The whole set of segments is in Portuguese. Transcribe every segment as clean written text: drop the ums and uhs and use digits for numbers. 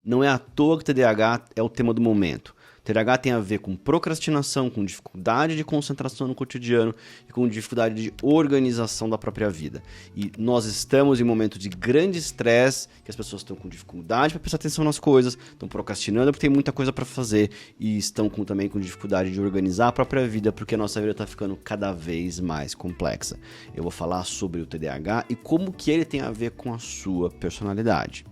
Não é à toa que TDAH é o tema do momento. TDAH tem a ver com procrastinação, com dificuldade de concentração no cotidiano e com dificuldade de organização da própria vida. E nós estamos em um momento de grande estresse, que as pessoas estão com dificuldade para prestar atenção nas coisas, estão procrastinando porque tem muita coisa para fazer e estão também com dificuldade de organizar a própria vida porque a nossa vida está ficando cada vez mais complexa. Eu vou falar sobre o TDAH e como que ele tem a ver com a sua personalidade.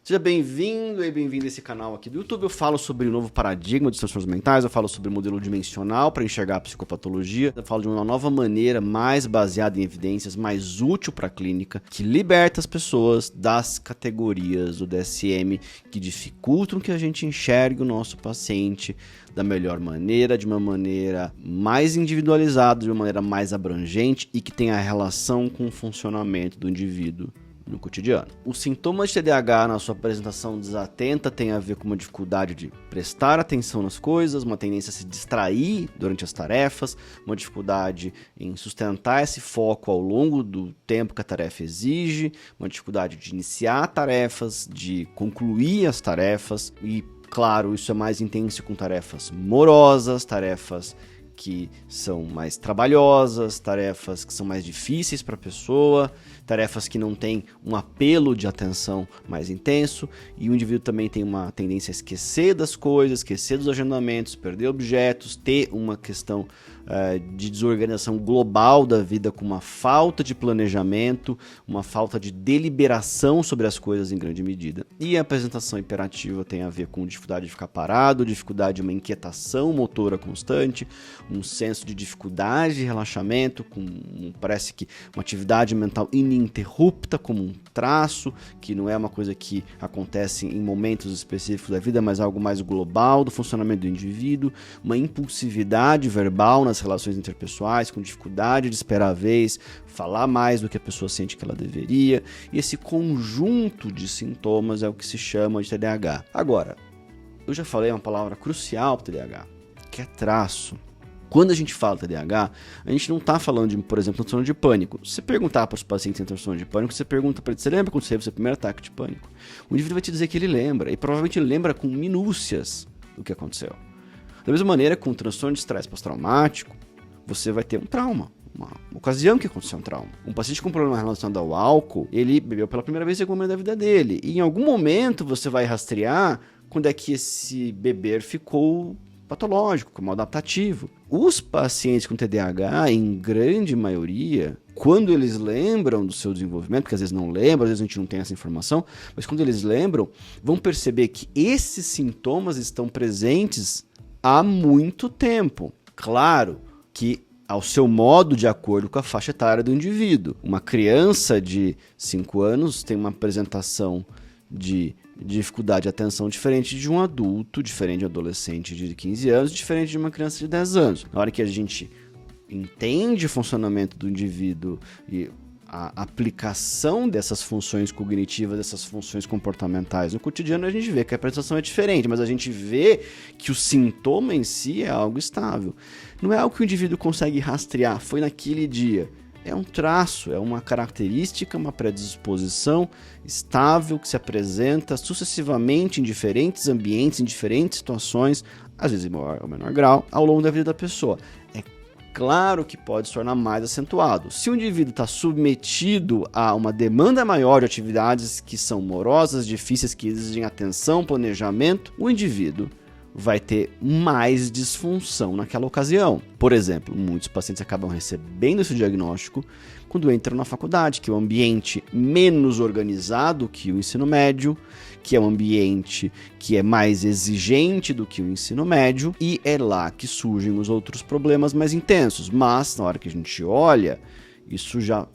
Seja bem-vindo e bem-vindo a esse canal aqui do YouTube. Eu falo sobre o novo paradigma dos transtornos mentais, eu falo sobre o modelo dimensional para enxergar a psicopatologia, eu falo de uma nova maneira mais baseada em evidências, mais útil para a clínica, que liberta as pessoas das categorias do DSM que dificultam que a gente enxergue o nosso paciente da melhor maneira, de uma maneira mais individualizada, de uma maneira mais abrangente e que tenha relação com o funcionamento do indivíduo no cotidiano. Os sintomas de TDAH na sua apresentação desatenta tem a ver com uma dificuldade de prestar atenção nas coisas, uma tendência a se distrair durante as tarefas, uma dificuldade em sustentar esse foco ao longo do tempo que a tarefa exige, uma dificuldade de iniciar tarefas, de concluir as tarefas e, claro, isso é mais intenso com tarefas morosas, tarefas que são mais trabalhosas, tarefas que são mais difíceis para a pessoa, tarefas que não têm um apelo de atenção mais intenso, e o indivíduo também tem uma tendência a esquecer das coisas, esquecer dos agendamentos, perder objetos, ter uma questão de desorganização global da vida, com uma falta de planejamento, uma falta de deliberação sobre as coisas em grande medida. E a apresentação hiperativa tem a ver com dificuldade de ficar parado, dificuldade de uma inquietação motora constante, um senso de dificuldade de relaxamento, parece que uma atividade mental ininterrupta como um traço, que não é uma coisa que acontece em momentos específicos da vida, mas algo mais global do funcionamento do indivíduo, uma impulsividade verbal nas relações interpessoais, com dificuldade de esperar a vez, falar mais do que a pessoa sente que ela deveria, e esse conjunto de sintomas é o que se chama de TDAH. Agora, eu já falei uma palavra crucial para o TDAH, que é traço. Quando a gente fala TDAH, a gente não está falando de, por exemplo, transtorno de pânico. Se você perguntar para os pacientes em transtorno de pânico, você pergunta para ele, você lembra quando você teve o seu primeiro ataque de pânico? O indivíduo vai te dizer que ele lembra, e provavelmente ele lembra com minúcias do que aconteceu. Da mesma maneira, com o transtorno de estresse pós-traumático, você vai ter um trauma, uma ocasião que aconteceu um trauma. Um paciente com problema relacionado ao álcool, ele bebeu pela primeira vez em algum momento da vida dele, e em algum momento você vai rastrear quando é que esse beber ficou patológico, como adaptativo. Os pacientes com TDAH, em grande maioria, quando eles lembram do seu desenvolvimento, porque às vezes não lembram, às vezes a gente não tem essa informação, mas quando eles lembram, vão perceber que esses sintomas estão presentes há muito tempo. Claro que ao seu modo, de acordo com a faixa etária do indivíduo. Uma criança de 5 anos tem uma apresentação de dificuldade de atenção diferente de um adulto, diferente de um adolescente de 15 anos, diferente de uma criança de 10 anos. Na hora que a gente entende o funcionamento do indivíduo e a aplicação dessas funções cognitivas, dessas funções comportamentais no cotidiano, a gente vê que a apresentação é diferente, mas a gente vê que o sintoma em si é algo estável. Não é algo que o indivíduo consegue rastrear, foi naquele dia. É um traço, é uma característica, uma predisposição estável que se apresenta sucessivamente em diferentes ambientes, em diferentes situações, às vezes em maior ou menor grau, ao longo da vida da pessoa. É claro que pode se tornar mais acentuado. Se o indivíduo está submetido a uma demanda maior de atividades que são morosas, difíceis, que exigem atenção, planejamento, o indivíduo vai ter mais disfunção naquela ocasião. Por exemplo, muitos pacientes acabam recebendo esse diagnóstico quando entram na faculdade, que é um ambiente menos organizado que o ensino médio, que é um ambiente que é mais exigente do que o ensino médio, e é lá que surgem os outros problemas mais intensos. Mas, na hora que a gente olha, isso já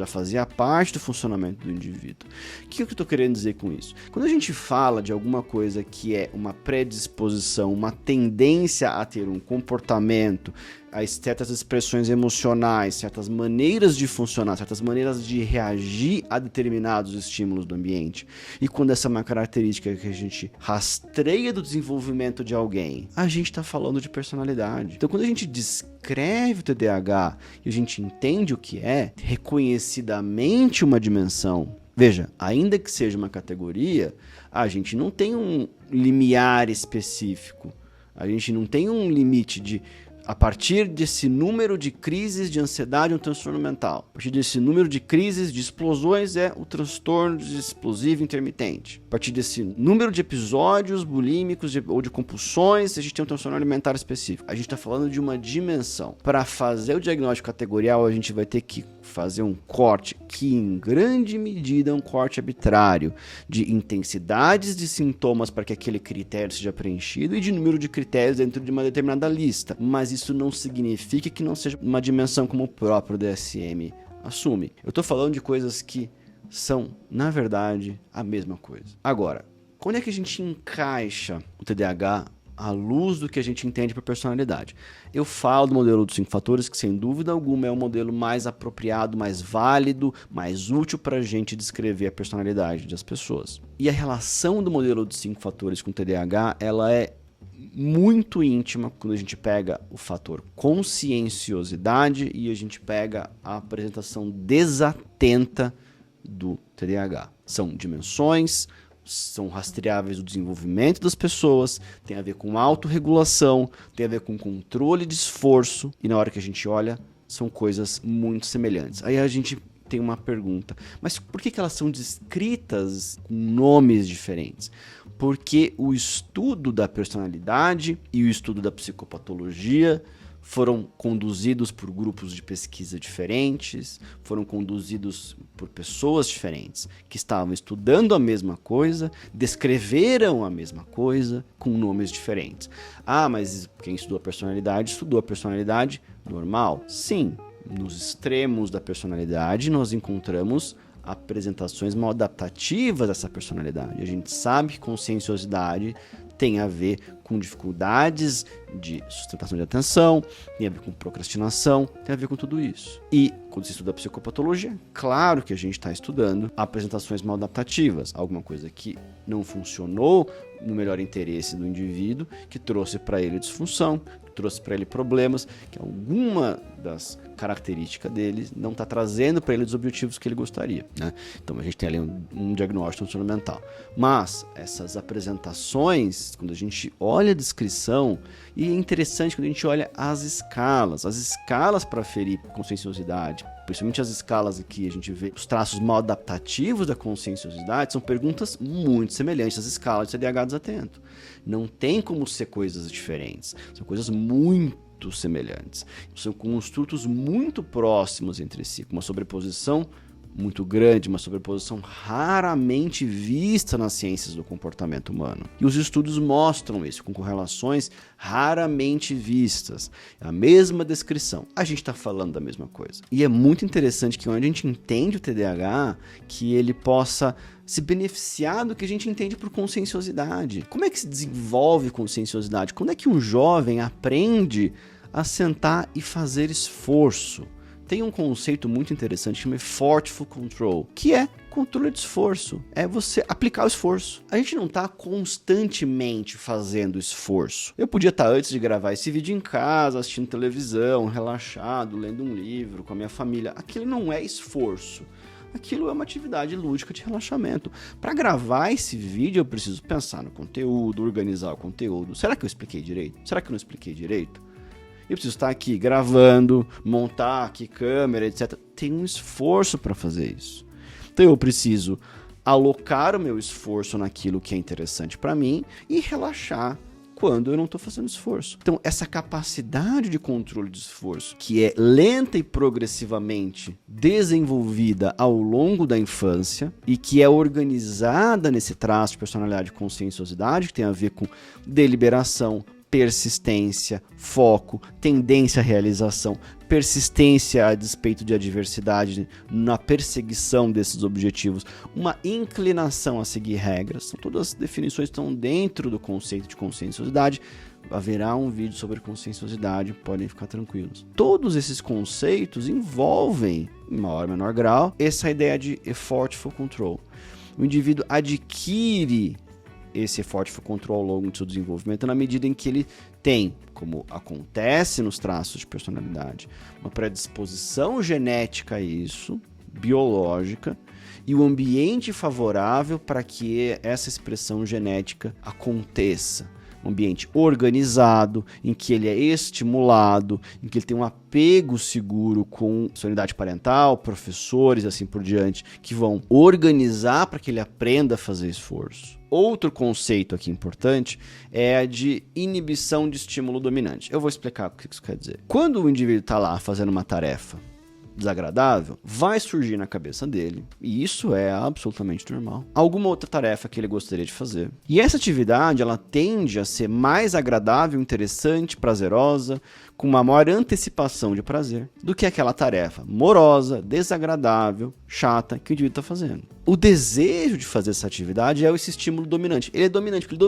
fazia parte do funcionamento do indivíduo. O que eu estou querendo dizer com isso? Quando a gente fala de alguma coisa que é uma predisposição, uma tendência a ter um comportamento, a certas expressões emocionais, certas maneiras de funcionar, certas maneiras de reagir a determinados estímulos do ambiente. E quando essa é uma característica que a gente rastreia do desenvolvimento de alguém, a gente está falando de personalidade. Então, quando a gente descreve descreve o TDAH e a gente entende o que é reconhecidamente uma dimensão. Veja, ainda que seja uma categoria, a gente não tem um limiar específico. A gente não tem um limite de, a partir desse número de crises de ansiedade, um transtorno mental. A partir desse número de crises, de explosões, é o transtorno explosivo intermitente. A partir desse número de episódios bulímicos ou de compulsões, a gente tem um transtorno alimentar específico. A gente está falando de uma dimensão. Para fazer o diagnóstico categorial, a gente vai ter que fazer um corte que, em grande medida, é um corte arbitrário de intensidades de sintomas para que aquele critério seja preenchido e de número de critérios dentro de uma determinada lista. Mas isso não significa que não seja uma dimensão como o próprio DSM assume. Eu estou falando de coisas que são, na verdade, a mesma coisa. Agora, quando é que a gente encaixa o TDAH à luz do que a gente entende por personalidade? Eu falo do modelo dos 5 fatores, que sem dúvida alguma é o modelo mais apropriado, mais válido, mais útil para a gente descrever a personalidade das pessoas. E a relação do modelo dos 5 fatores com o TDAH, ela é muito íntima quando a gente pega o fator conscienciosidade e a gente pega a apresentação desatenta do TDAH. São dimensões, são rastreáveis o desenvolvimento das pessoas, tem a ver com autorregulação, tem a ver com controle de esforço, e na hora que a gente olha, são coisas muito semelhantes. Aí a gente tem uma pergunta, mas por que elas são descritas com nomes diferentes? Porque o estudo da personalidade e o estudo da psicopatologia foram conduzidos por grupos de pesquisa diferentes, foram conduzidos por pessoas diferentes, que estavam estudando a mesma coisa, descreveram a mesma coisa, com nomes diferentes. Ah, mas quem estudou a personalidade normal? Sim, nos extremos da personalidade nós encontramos apresentações mal adaptativas dessa personalidade. A gente sabe que conscienciosidade tem a ver com dificuldades de sustentação de atenção, tem a ver com procrastinação, tem a ver com tudo isso. E quando se estuda a psicopatologia, claro que a gente está estudando apresentações mal adaptativas, alguma coisa que não funcionou no melhor interesse do indivíduo, que trouxe para ele disfunção, que trouxe para ele problemas, que alguma das características dele não está trazendo para ele os objetivos que ele gostaria, né? Então a gente tem ali um diagnóstico transtorno mental. Mas essas apresentações, quando a gente olha a descrição, e é interessante quando a gente olha as escalas para aferir conscienciosidade, principalmente as escalas aqui, a gente vê os traços mal adaptativos da conscienciosidade, são perguntas muito semelhantes às escalas de TDAH desatento. Não tem como ser coisas diferentes, são coisas muito semelhantes. São construtos muito próximos entre si, com uma sobreposição muito grande, uma sobreposição raramente vista nas ciências do comportamento humano. E os estudos mostram isso, com correlações raramente vistas. A mesma descrição. A gente está falando da mesma coisa. E é muito interessante que quando a gente entende o TDAH, que ele possa se beneficiar do que a gente entende por conscienciosidade. Como é que se desenvolve conscienciosidade? Quando é que um jovem aprende a sentar e fazer esforço? Tem um conceito muito interessante chamado Forceful Control, que é controle de esforço. É você aplicar o esforço. A gente não está constantemente fazendo esforço. Eu podia estar, antes de gravar esse vídeo, em casa, assistindo televisão, relaxado, lendo um livro com a minha família. Aquilo não é esforço. Aquilo é uma atividade lúdica de relaxamento. Para gravar esse vídeo, eu preciso pensar no conteúdo, organizar o conteúdo. Será que eu expliquei direito? Será que eu não expliquei direito? Eu preciso estar aqui gravando, montar aqui câmera, etc. Tem um esforço para fazer isso. Então eu preciso alocar o meu esforço naquilo que é interessante para mim e relaxar quando eu não estou fazendo esforço. Então essa capacidade de controle de esforço, que é lenta e progressivamente desenvolvida ao longo da infância e que é organizada nesse traço de personalidade e conscienciosidade, que tem a ver com deliberação, persistência, foco, tendência à realização, persistência a despeito de adversidade na perseguição desses objetivos, uma inclinação a seguir regras. Todas as definições estão dentro do conceito de conscienciosidade. Haverá um vídeo sobre conscienciosidade, podem ficar tranquilos. Todos esses conceitos envolvem, em maior ou menor grau, essa ideia de effortful control. O indivíduo adquire esse forte for control ao longo do seu desenvolvimento na medida em que ele tem, como acontece nos traços de personalidade, uma predisposição genética a isso, biológica, e o ambiente favorável para que essa expressão genética aconteça. Um ambiente organizado, em que ele é estimulado, em que ele tem um apego seguro com sua unidade parental, professores e assim por diante, que vão organizar para que ele aprenda a fazer esforço. Outro conceito aqui importante é a de inibição de estímulo dominante. Eu vou explicar o que isso quer dizer. Quando o indivíduo está lá fazendo uma tarefa desagradável, vai surgir na cabeça dele, e isso é absolutamente normal, alguma outra tarefa que ele gostaria de fazer. E essa atividade, ela tende a ser mais agradável, interessante, prazerosa, com uma maior antecipação de prazer, do que aquela tarefa morosa, desagradável, chata que o indivíduo está fazendo. O desejo de fazer essa atividade é esse estímulo dominante. Ele é dominante porque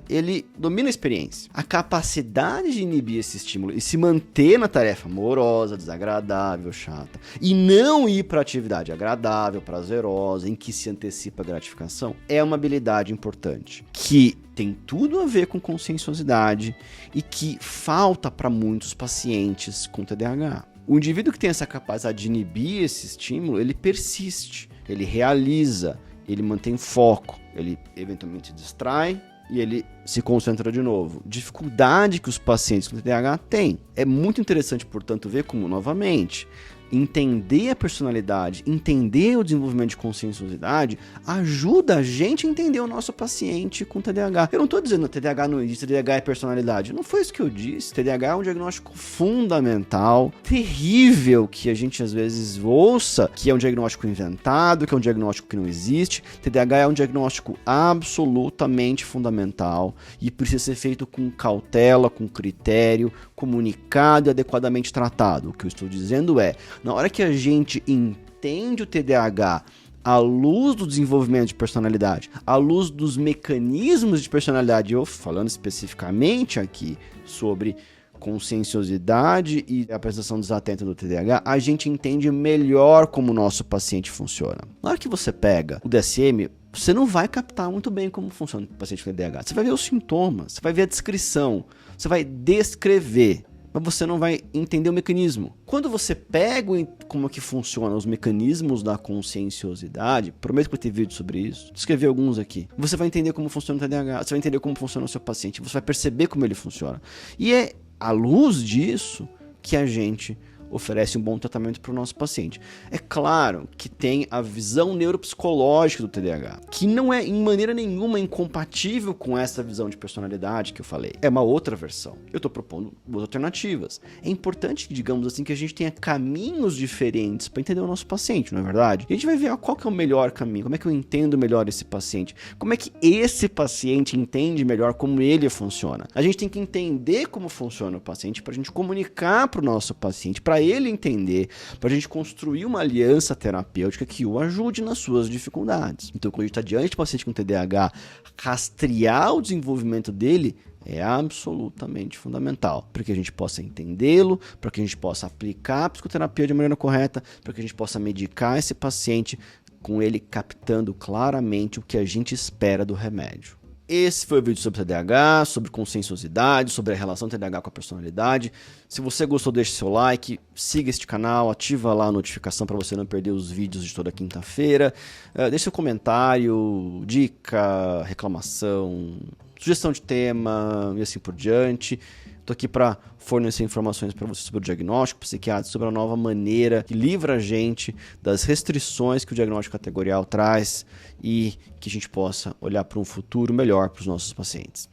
ele domina a experiência. A capacidade de inibir esse estímulo e se manter na tarefa morosa, desagradável, chata, e não ir para a atividade agradável, prazerosa, em que se antecipa a gratificação, é uma habilidade importante, que tem tudo a ver com conscienciosidade e que falta para muitos pacientes com TDAH. O indivíduo que tem essa capacidade de inibir esse estímulo, ele persiste, ele realiza, ele mantém foco, ele eventualmente se distrai e ele se concentra de novo. Dificuldade que os pacientes com TDAH têm. É muito interessante, portanto, ver como, novamente, entender a personalidade, entender o desenvolvimento de conscienciosidade, ajuda a gente a entender o nosso paciente com TDAH. Eu não estou dizendo que TDAH não existe, TDAH é personalidade. Não foi isso que eu disse. TDAH é um diagnóstico fundamental, terrível, que a gente às vezes ouça, que é um diagnóstico inventado, que é um diagnóstico que não existe. TDAH é um diagnóstico absolutamente fundamental e precisa ser feito com cautela, com critério, comunicado e adequadamente tratado. O que eu estou dizendo é, na hora que a gente entende o TDAH à luz do desenvolvimento de personalidade, à luz dos mecanismos de personalidade, eu falando especificamente aqui sobre conscienciosidade e a apresentação desatenta do TDAH, a gente entende melhor como o nosso paciente funciona. Na hora que você pega o DSM, você não vai captar muito bem como funciona o paciente com TDAH. Você vai ver os sintomas, você vai ver a descrição, você vai descrever, mas você não vai entender o mecanismo. Quando você pega como é que funcionam os mecanismos da conscienciosidade, prometo que vai ter vídeo sobre isso, descrever alguns aqui, você vai entender como funciona o TDAH, você vai entender como funciona o seu paciente, você vai perceber como ele funciona. E é à luz disso que a gente oferece um bom tratamento para o nosso paciente. É claro que tem a visão neuropsicológica do TDAH, que não é em maneira nenhuma incompatível com essa visão de personalidade que eu falei. É uma outra versão. Eu estou propondo duas alternativas. É importante, digamos assim, que a gente tenha caminhos diferentes para entender o nosso paciente, não é verdade? E a gente vai ver qual que é o melhor caminho, como é que eu entendo melhor esse paciente, como é que esse paciente entende melhor como ele funciona. A gente tem que entender como funciona o paciente para a gente comunicar para o nosso paciente, para ele entender, para a gente construir uma aliança terapêutica que o ajude nas suas dificuldades. Então, quando a gente está diante de um paciente com TDAH, rastrear o desenvolvimento dele é absolutamente fundamental, para que a gente possa entendê-lo, para que a gente possa aplicar a psicoterapia de maneira correta, para que a gente possa medicar esse paciente com ele captando claramente o que a gente espera do remédio. Esse foi o vídeo sobre TDAH, sobre conscienciosidade, sobre a relação TDAH com a personalidade. Se você gostou, deixe seu like, siga este canal, ativa lá a notificação para você não perder os vídeos de toda quinta-feira. Deixe seu comentário, dica, reclamação, sugestão de tema e assim por diante. Estou aqui para fornecer informações para você sobre o diagnóstico psiquiátrico, sobre a nova maneira que livra a gente das restrições que o diagnóstico categorial traz e que a gente possa olhar para um futuro melhor para os nossos pacientes.